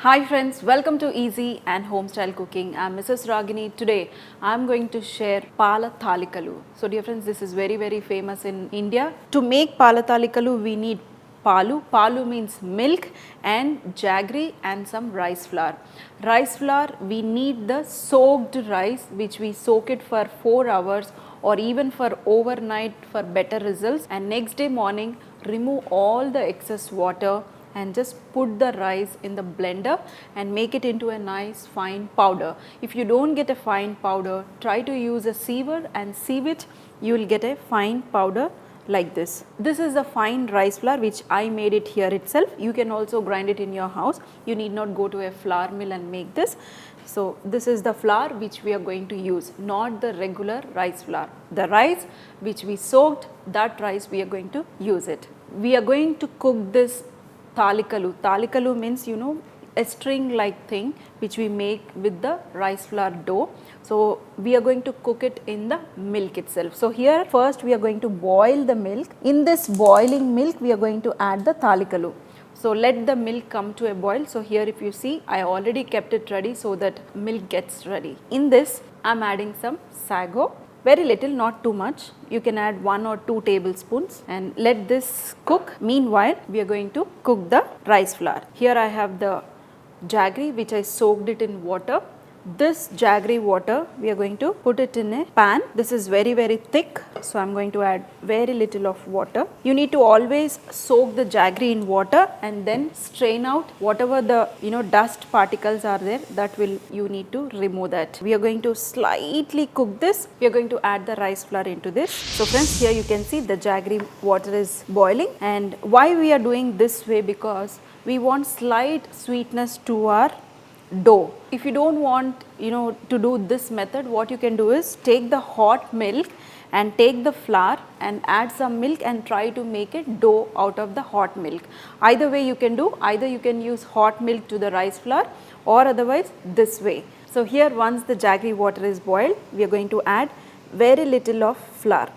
Hi friends, welcome to Easy and Homestyle Cooking. I'm Mrs. Ragini. Today I'm going to share Palathalikalu. So dear friends, this is very famous in India. To make Palathalikalu we need palu. Palu means milk and jaggery and some rice flour. Rice flour, we need the soaked rice which we soak it for 4 hours or even for overnight for better results, and next day morning remove all the excess water and just put the rice in the blender and make it into a nice fine powder. If you don't get a fine powder, try to use a sieve and sieve it, you will get a fine powder like this. This is the fine rice flour which I made it here itself. You can also grind it in your house. You need not go to a flour mill and make this. So this is the flour which we are going to use, not the regular rice flour. The rice which we soaked, that rice we are going to use it. We are going to cook this Thalikalu. Thalikalu means a string like thing which we make with the rice flour dough. So we are going to cook it in the milk itself. So here first we are going to boil the milk. In this boiling milk we are going to add the Thalikalu. So let the milk come to a boil. So here if you see, I already kept it ready so that milk gets ready. In this I am adding some Sago. Very little, not too much. You can add 1 or 2 tablespoons and let this cook. Meanwhile, we are going to cook the rice flour. Here I have the jaggery which I soaked it in water. This jaggery water we are going to put it in a pan. This is very thick, so I am going to add very little of water. You need to always soak the jaggery in water and then strain out whatever the dust particles are there, that will you need to remove that. We are going to slightly cook this. We are going to add the rice flour into this. So friends, here you can see the jaggery water is boiling, and why we are doing this way, because we want slight sweetness to our dough. If you don't want to do this method, what you can do is take the hot milk and take the flour and add some milk and try to make it dough out of the hot milk. Either way you can do, either you can use hot milk to the rice flour or otherwise this way. So here once the jaggery water is boiled, we are going to add very little of flour.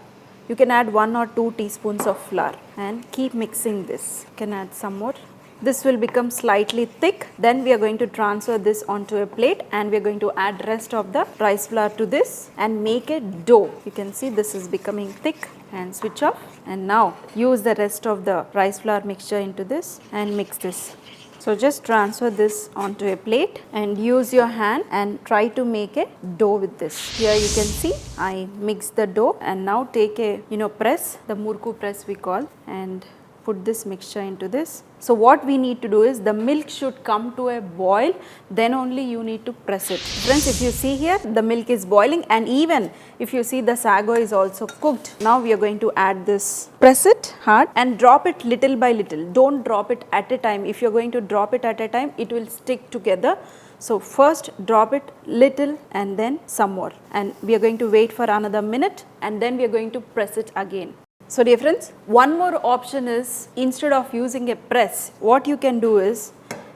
You can add 1 or 2 teaspoons of flour and keep mixing this. You can add some more. This will become slightly thick. Then we are going to transfer this onto a plate and we are going to add rest of the rice flour to this and make a dough. You can see this is becoming thick, and switch off. And now use the rest of the rice flour mixture into this and mix this. So just transfer this onto a plate and use your hand and try to make a dough with this. Here you can see I mixed the dough, and now take a press, the murku press we call, and put this mixture into this. So what we need to do is the milk should come to a boil, then only you need to press it. Friends, if you see here, the milk is boiling, and even if you see the sago is also cooked. Now we are going to add this. Press it hard and drop it little by little. Don't drop it at a time. If you are going to drop it at a time, it will stick together. So first drop it little and then some more, and we are going to wait for another minute and then we are going to press it again. So dear friends, one more option is, instead of using a press, what you can do is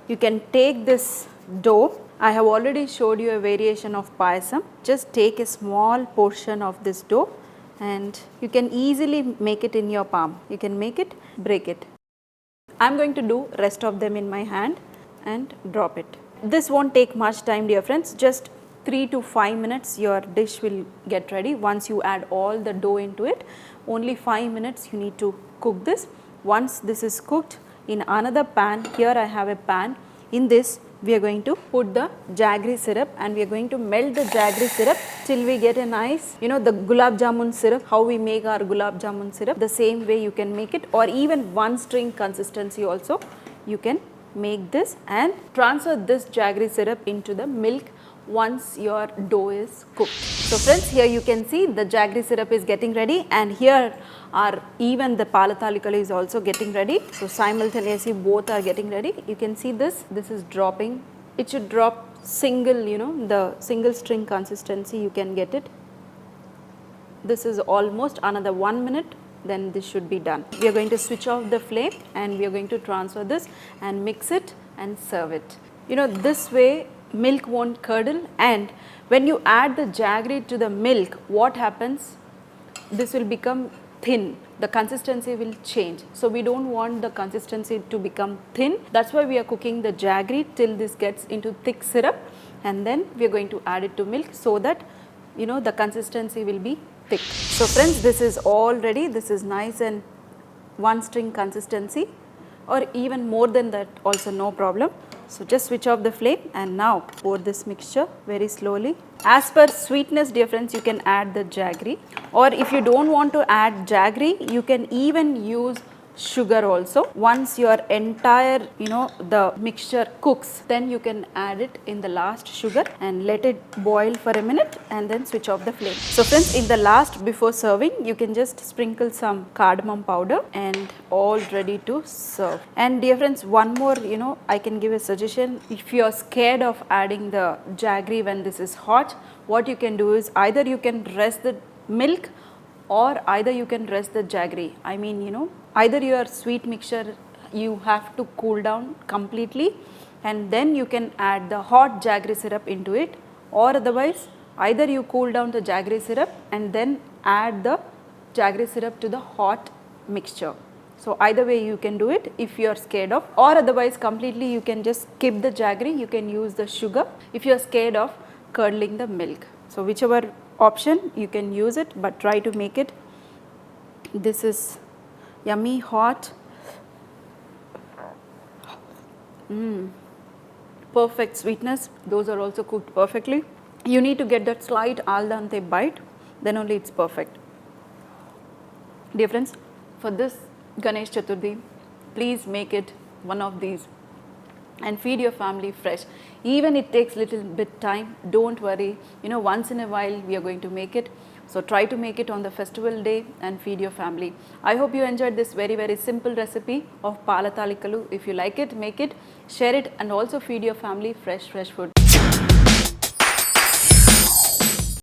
you can take this dough. I have already showed you a variation of payasam. Just take a small portion of this dough and you can easily make it in your palm. You can make it, break it. I am going to do rest of them in my hand and drop it. This won't take much time, dear friends. Just 3 to 5 minutes your dish will get ready. Once you add all the dough into it, only 5 minutes you need to cook this. Once this is cooked, in another pan, here I have a pan. In this we are going to put the jaggery syrup and we are going to melt the jaggery syrup till we get a nice, the gulab jamun syrup, how we make our gulab jamun syrup. The same way you can make it, or even one string consistency also you can make this, and transfer this jaggery syrup into the milk once your dough is cooked. So friends, here you can see the jaggery syrup is getting ready, and here are even the Palathalikalu is also getting ready. So simultaneously both are getting ready. You can see this is dropping. It should drop single, the single string consistency, you can get it. This is almost another 1 minute, then this should be done. We are going to switch off the flame and we are going to transfer this and mix it and serve it. This way milk won't curdle, and when you add the jaggery to the milk, what happens? This will become thin. the consistency will change. So we don't want the consistency to become thin. That's why we are cooking the jaggery till this gets into thick syrup, and then we are going to add it to milk so that the consistency will be thick. So friends, this is all ready. This is nice and one string consistency, or even more than that also, no problem. So just switch off the flame and now pour this mixture very slowly. As per sweetness, dear friends, you can add the jaggery, or if you don't want to add jaggery, you can even use sugar also. Once your entire the mixture cooks, then you can add it in the last sugar and let it boil for a minute and then switch off the flame. So friends, in the last before serving, you can just sprinkle some cardamom powder and all ready to serve. And dear friends, one more I can give a suggestion. If you are scared of adding the jaggery when this is hot, what you can do is either you can rest the milk or either you can rest the jaggery. I mean either your sweet mixture you have to cool down completely and then you can add the hot jaggery syrup into it, or otherwise either you cool down the jaggery syrup and then add the jaggery syrup to the hot mixture. So either way you can do it if you are scared of, or otherwise completely you can just skip the jaggery, you can use the sugar if you are scared of curdling the milk. So whichever option you can use it, but try to make it. This is yummy hot. Perfect sweetness. Those are also cooked perfectly. You need to get that slight al dente bite, then only it's perfect. Dear friends, for this Ganesh Chaturthi, please make it one of these and feed your family fresh. Even it takes little bit time, don't worry, once in a while we are going to make it. So try to make it on the festival day and feed your family. I hope you enjoyed this very, very simple recipe of Palathalikalu. If you like it, make it, share it, and also feed your family fresh food.